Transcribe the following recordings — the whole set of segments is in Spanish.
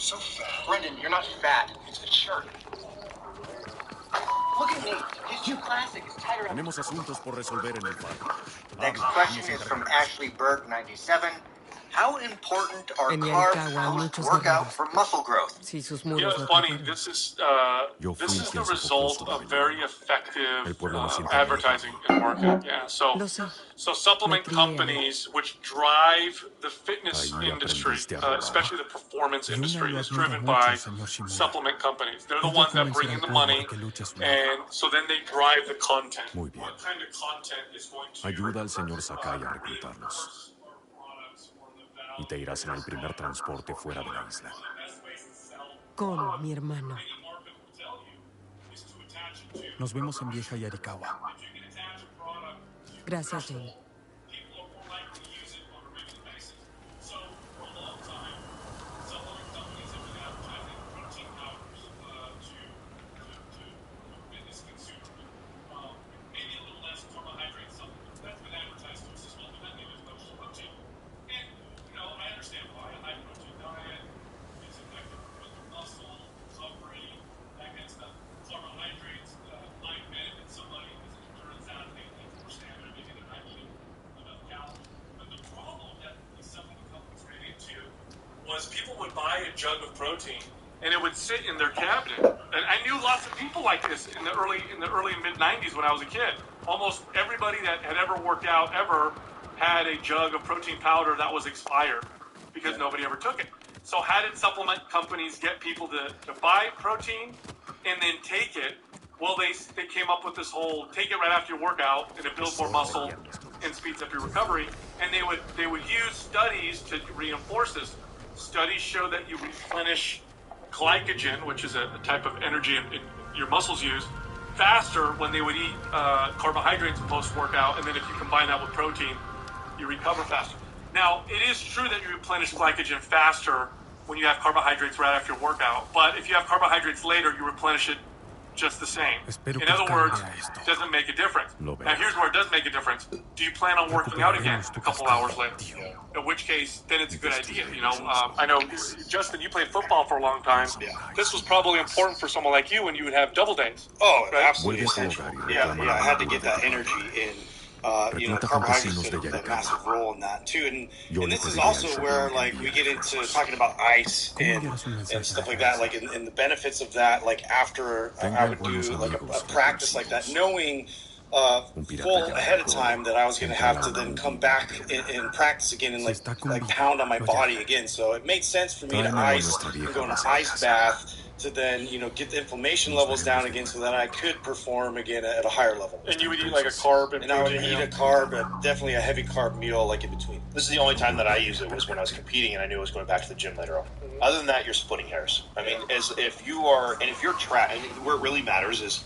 So fat. Brendan, you're not fat. It's the shirt. Look at me. His new classic is tighter. Tenemos asuntos por resolver en el faro. Next question is from Ashley Berg, 97. How important are carbs post-workout for muscle growth? Sí, sus You know, muros it's no funny. te This is the result of very effective advertising and marketing. Yeah. Lo sé. So supplement companies which drive the fitness industry, especially the performance industry, is driven by supplement companies. They're the ones that bring in the money, and so then they drive the content. Muy bien. What kind of content is going to Ayuda al señor Sakai a reclutarlos. Y te irás en el primer transporte fuera de la isla. Con mi hermano. Nos vemos en Vieja y Arikawa. Gracias, Jane. People would buy a jug of protein and it would sit in their cabinet. And I knew lots of people like this in the early and mid 90s when I was a kid. Almost everybody that had ever worked out ever had a jug of protein powder that was expired because nobody ever took it. So how did supplement companies get people to buy protein and then take it? Well, they came up with this whole take it right after your workout and it builds more muscle and speeds up your recovery. And they would use studies to reinforce this. Studies show that you replenish glycogen, which is a type of energy your muscles use, faster when they would eat carbohydrates post-workout, and then if you combine that with protein, you recover faster. Now, it is true that you replenish glycogen faster when you have carbohydrates right after your workout, but if you have carbohydrates later, you replenish it just the same. In other words, it doesn't make a difference. Now, here's where it does make a difference. Do you plan on working out again a couple hours later? In which case, then it's a good idea. You know, I know, Justin, you played football for a long time. Yeah. This was probably important for someone like you when you would have double days. Oh, right? absolutely essential. Yeah, I had to get that energy in. Carbohydrates play a massive role in that too, and this is also where like we get into talking about ice and stuff like that, like in the benefits of that. Like after I would do like a practice like that, knowing full ahead of time that I was going to have to then come back and practice again and like pound on my body again. So it made sense for me to ice and go in an ice bath to then, get the inflammation levels down again so that I could perform again at a higher level. And you would eat like a carb and I would eat a carb, definitely a heavy carb meal like in between. This is the only time that I use it was when I was competing and I knew I was going back to the gym later on. Other than that, you're splitting hairs. I mean, if you're tracking, where it really matters is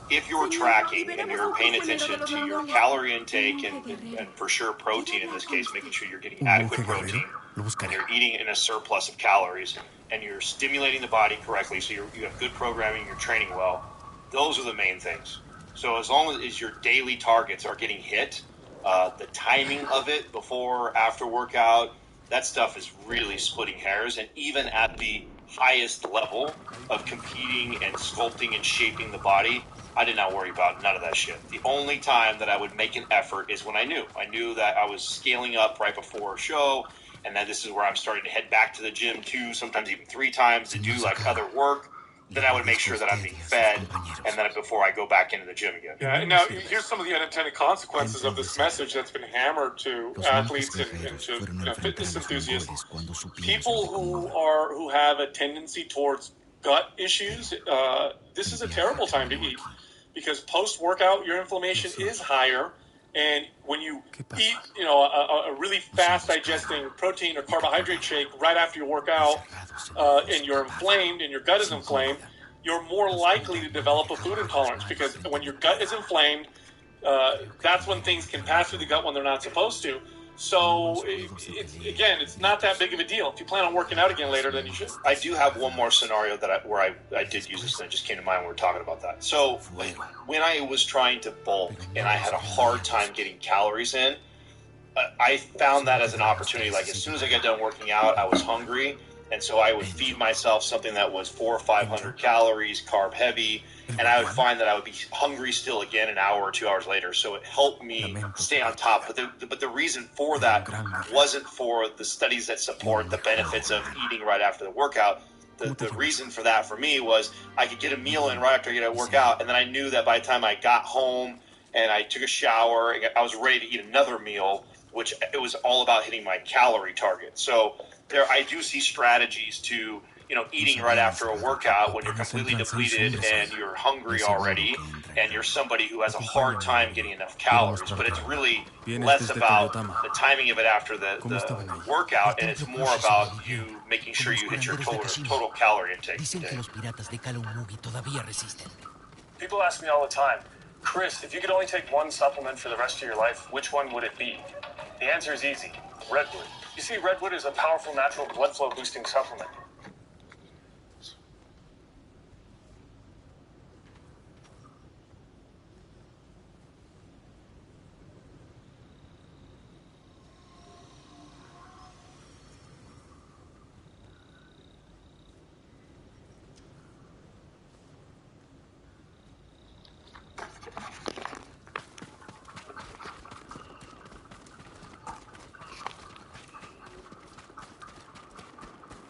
if you're tracking and you're paying attention to your calorie intake and for sure protein in this case, making sure you're getting adequate protein and you're eating in a surplus of calories and you're stimulating the body correctly, so you have good programming, you're training well, those are the main things. So as long as your daily targets are getting hit, the timing of it before, after workout, that stuff is really splitting hairs. And even at the highest level of competing and sculpting and shaping the body, I did not worry about none of that shit. The only time that I would make an effort is when I knew that I was scaling up right before a show, and that this is where I'm starting to head back to the gym 2, sometimes even 3 times to do like other work. Then I would make sure that I'm being fed, and then before I go back into the gym again. Yeah, and now here's some of the unintended consequences of this message that's been hammered to athletes and to fitness enthusiasts. People who have a tendency towards gut issues, this is a terrible time to eat because post-workout your inflammation is higher. And when you eat, a really fast digesting protein or carbohydrate shake right after you work out, and you're inflamed and your gut is inflamed, you're more likely to develop a food intolerance because when your gut is inflamed, that's when things can pass through the gut when they're not supposed to. So, it's not that big of a deal. If you plan on working out again later, then you should. I do have one more scenario where I did use this, and it just came to mind when we were talking about that. So, when I was trying to bulk and I had a hard time getting calories in, I found that as an opportunity. Like, as soon as I got done working out, I was hungry, And so I would feed myself something that was 400 or 500 calories, carb heavy, and I would find that I would be hungry still again an hour or 2 hours later. So it helped me stay on top. But the reason for that wasn't for the studies that support the benefits of eating right after the workout. The reason for that for me was I could get a meal in right after I get a workout, and then I knew that by the time I got home and I took a shower, I was ready to eat another meal, which it was all about hitting my calorie target. So there, I do see strategies to, eating right after a workout when you're completely depleted and you're hungry already, and you're somebody who has a hard time getting enough calories. But it's really less about the timing of it after the workout, and it's more about you making sure you hit your total calorie intake. People ask me all the time, Chris, if you could only take one supplement for the rest of your life, which one would it be? The answer is easy: redwood. You see, redwood is a powerful natural blood flow boosting supplement.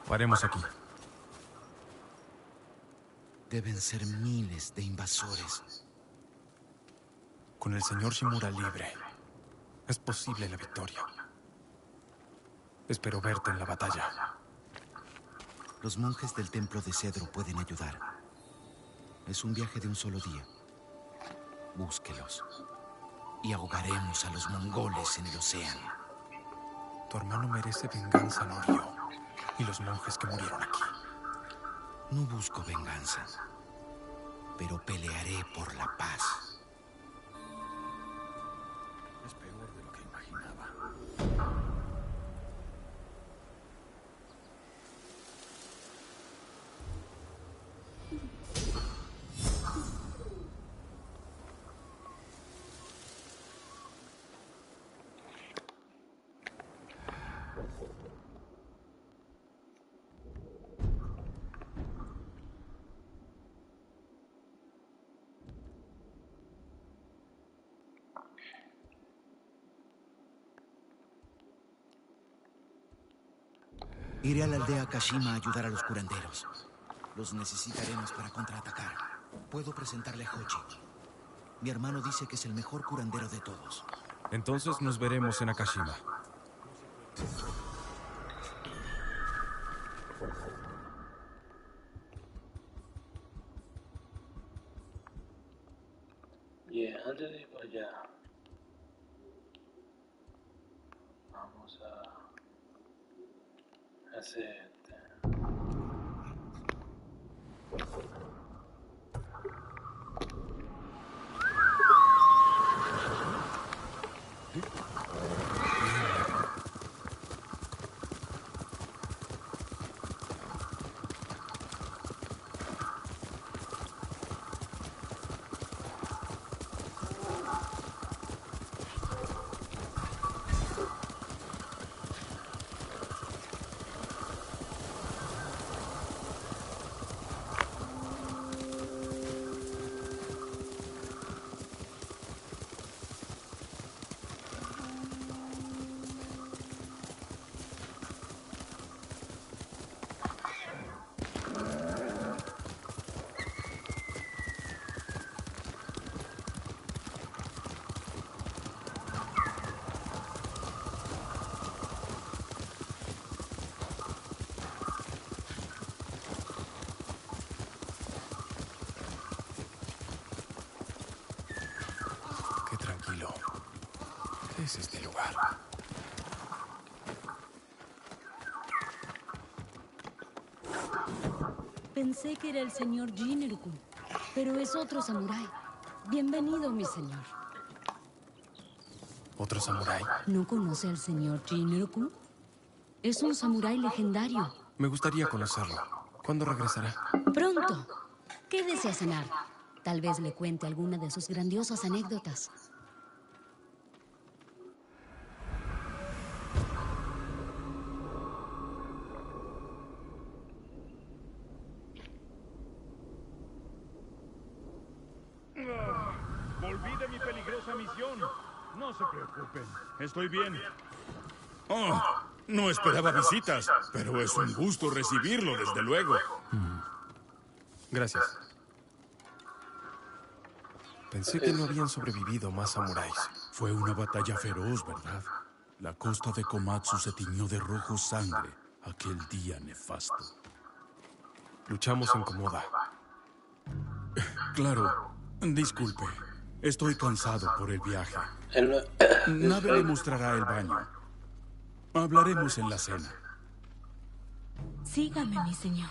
Paremos aquí. Deben ser miles de invasores. Con el señor Shimura libre, es posible la victoria. Espero verte en la batalla. Los monjes del templo de cedro pueden ayudar. Es un viaje de un solo día. Búsquelos. Y ahogaremos a los mongoles en el océano. Tu hermano merece venganza, Norio. Y los monjes que murieron aquí. No busco venganza, pero pelearé por la paz. Es peor de lo que imaginaba. Iré a la aldea Kashima a ayudar a los curanderos. Los necesitaremos para contraatacar. Puedo presentarle a Hochi. Mi hermano dice que es el mejor curandero de todos. Entonces nos veremos en Akashima. Bien, antes de ir para allá, vamos a hacer... Qué tranquilo. ¿Qué es este lugar? Pensé que era el señor Jinneru-kun, pero es otro samurái. Bienvenido, mi señor. ¿Otro samurái? ¿No conoce al señor Jinneru-kun? Es un samurái legendario. Me gustaría conocerlo. ¿Cuándo regresará? Pronto. Quédese a cenar. Tal vez le cuente alguna de sus grandiosas anécdotas. misión. No se preocupen. Estoy bien. Oh, no esperaba visitas, pero es un gusto recibirlo, desde luego. Gracias. Pensé que no habían sobrevivido más samuráis. Fue una batalla feroz, ¿verdad? La costa de Komatsu se tiñó de rojo sangre aquel día nefasto. Luchamos en Komoda. Claro, disculpe. Estoy cansado por el viaje. Nabe le mostrará el baño. Hablaremos en la cena. Sígame, mi señor.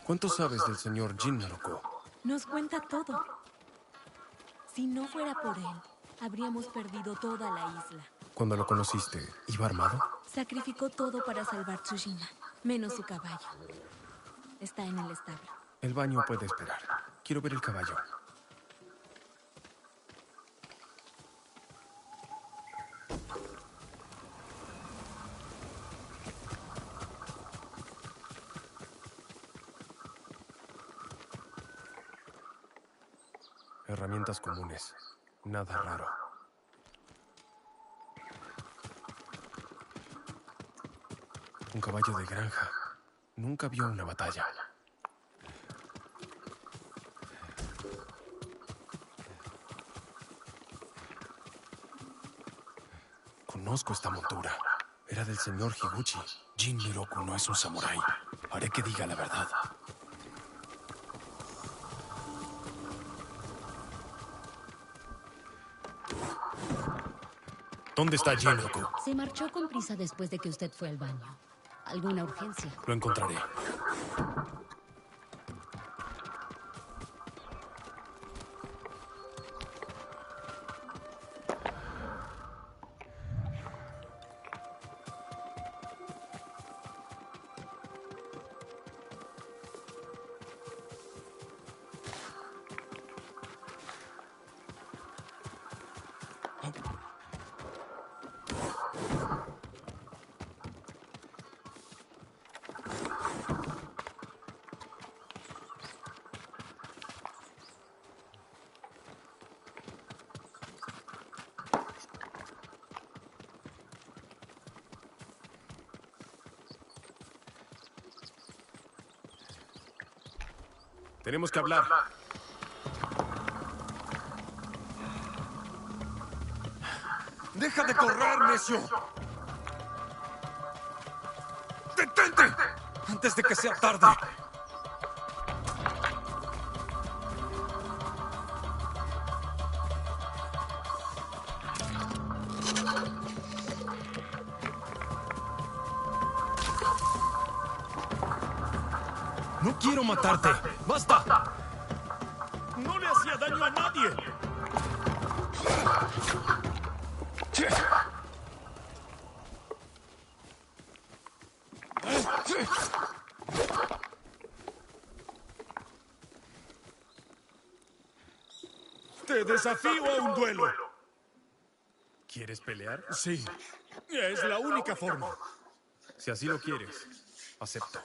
¿Cuánto sabes del señor Jin Naruko? Nos cuenta todo. Si no fuera por él, habríamos perdido toda la isla. Cuando lo conociste, ¿iba armado? Sacrificó todo para salvar Tsushima, menos su caballo. Está en el establo. El baño puede esperar. Quiero ver el caballo. Herramientas comunes. Nada raro. Un caballo de granja. Nunca vio una batalla. Conozco esta montura. Era del señor Higuchi. Jin Miroku no es un samurái. Haré que diga la verdad. ¿Dónde está Jin Miroku? Se marchó con prisa después de que usted fue al baño. ¿Alguna urgencia? Lo encontraré. Tenemos que hablar. ¡Deja de correr, necio! ¡Detente! Antes de que sea tarde. No quiero matarte. ¡Basta! ¡No le hacía daño a nadie! Te desafío a un duelo. ¿Quieres pelear? Sí, es la única forma. Si así lo quieres, acepto.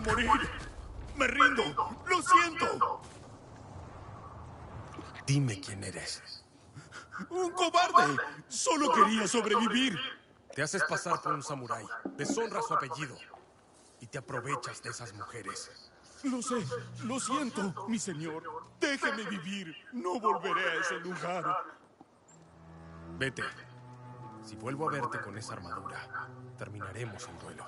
morir. Me rindo. Lo siento. Dime quién eres. ¡Un cobarde! Solo quería sobrevivir. Te haces pasar por un samurái. Deshonras su apellido. Y te aprovechas de esas mujeres. Lo sé. Lo siento, mi señor. Déjeme vivir. No volveré a ese lugar. Vete. Si vuelvo a verte con esa armadura, terminaremos el duelo.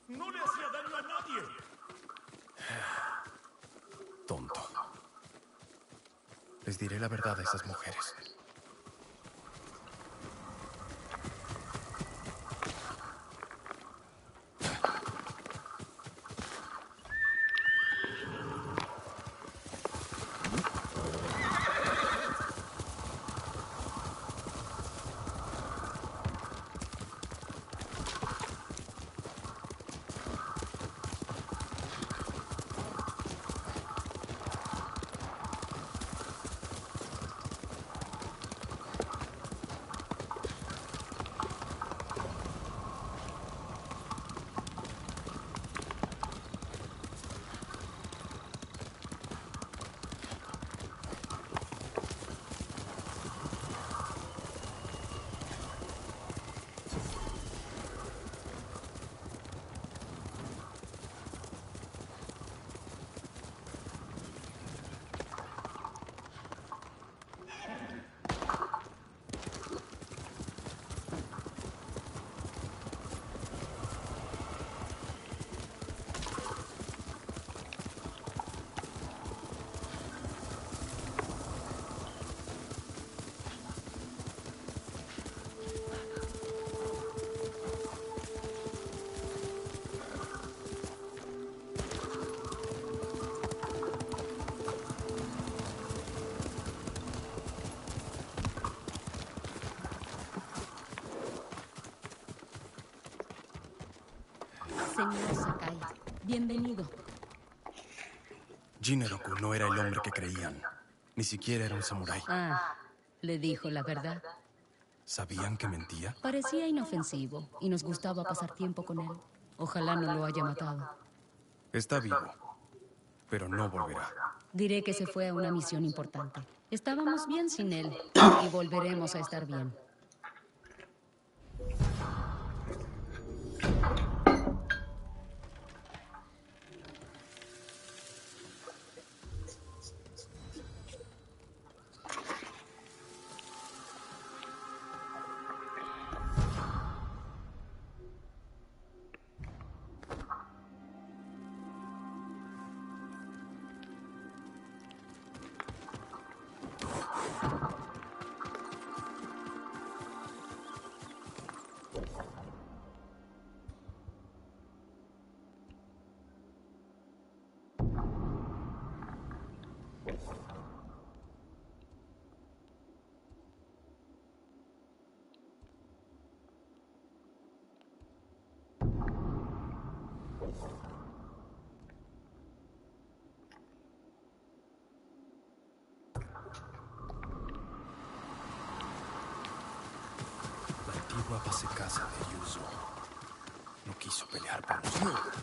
No le hacía daño a nadie. Tonto. Les diré la verdad a esas mujeres. Señor Sakai, bienvenido. Jinroku no era el hombre que creían. Ni siquiera era un samurái. Ah, ¿le dijo la verdad? ¿Sabían que mentía? Parecía inofensivo y nos gustaba pasar tiempo con él. Ojalá no lo haya matado. Está vivo, pero no volverá. Diré que se fue a una misión importante. Estábamos bien sin él y volveremos a estar bien. La antigua base casa de Ryuzo no quiso pelear por nosotros.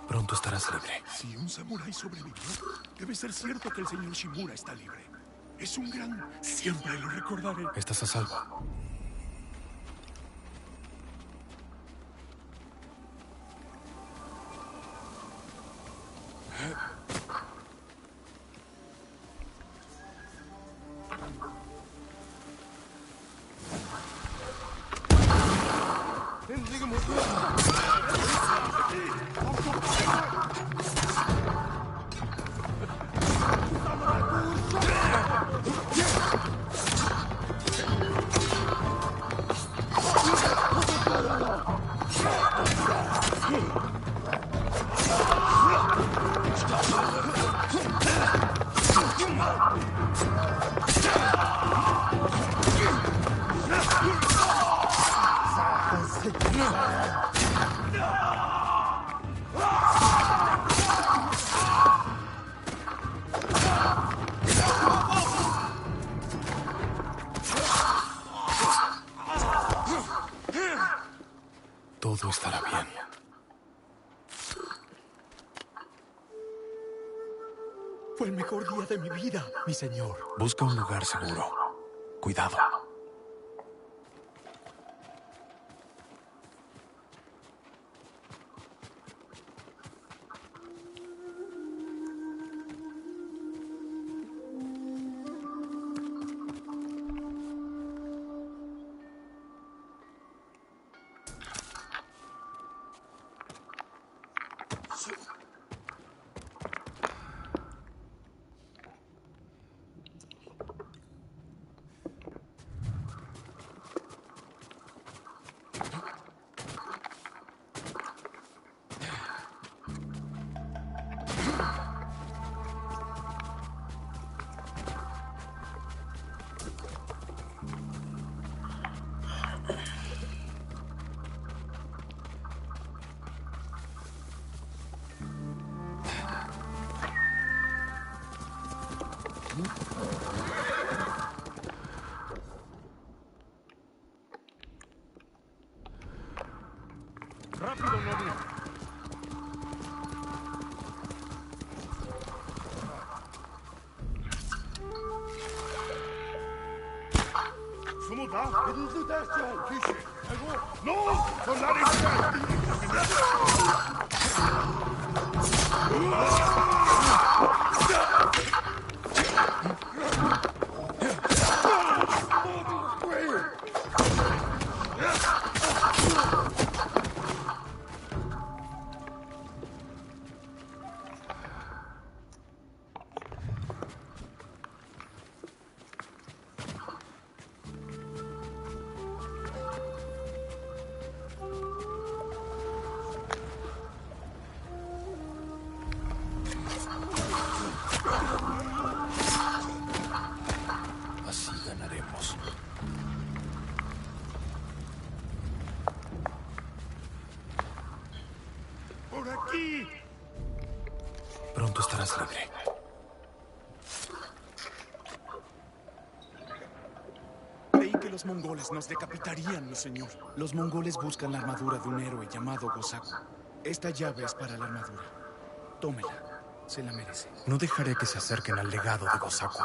Pronto estarás libre. Si un samurái sobrevivió, debe ser cierto que el señor Shimura está libre. Es un gran... Siempre lo recordaré. Estás a salvo. Todo estará bien. Fue el mejor día de mi vida, mi señor. Busca un lugar seguro. Cuidado. Rápido, noble. Así ganaremos. ¡Por aquí! Pronto estarás libre. Creí que los mongoles nos decapitarían, mi señor. Los mongoles buscan la armadura de un héroe llamado Gosaku. Esta llave es para la armadura. Tómela. Se la merece. No dejaré que se acerquen al legado de Gosaku.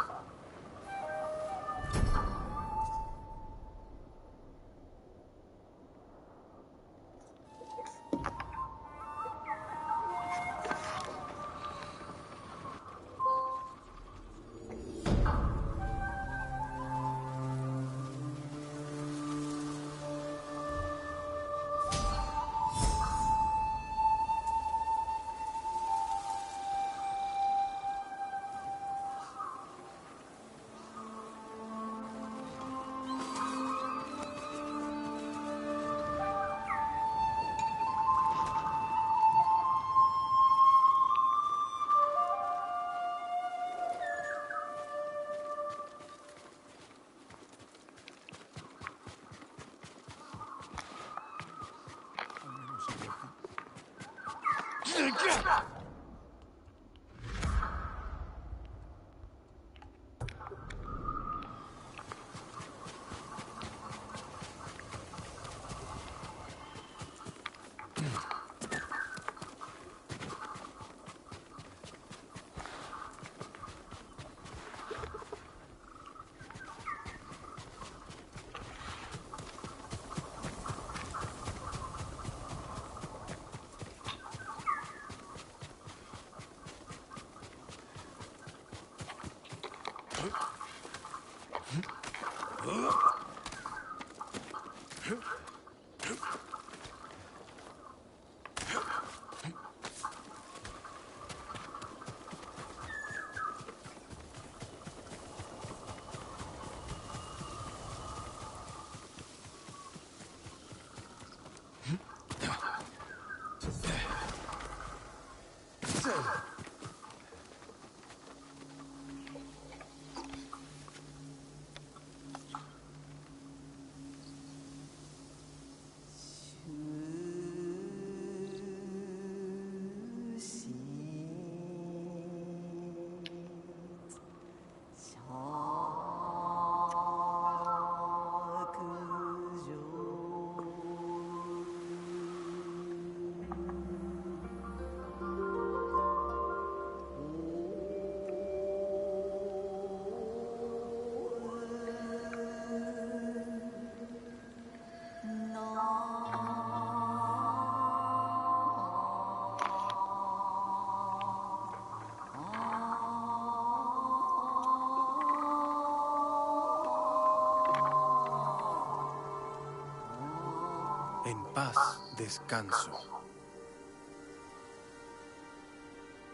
En paz descanso.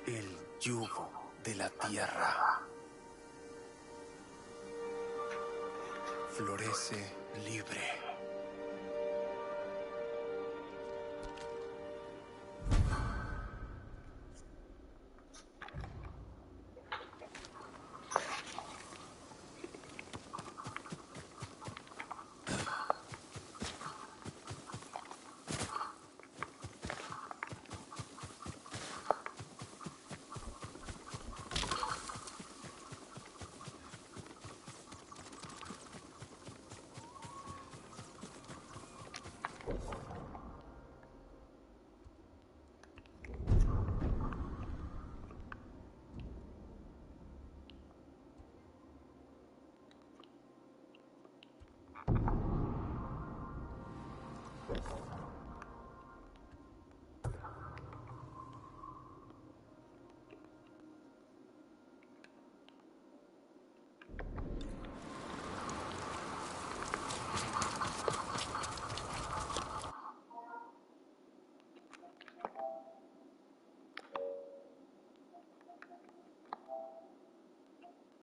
El yugo de la tierra florece libre.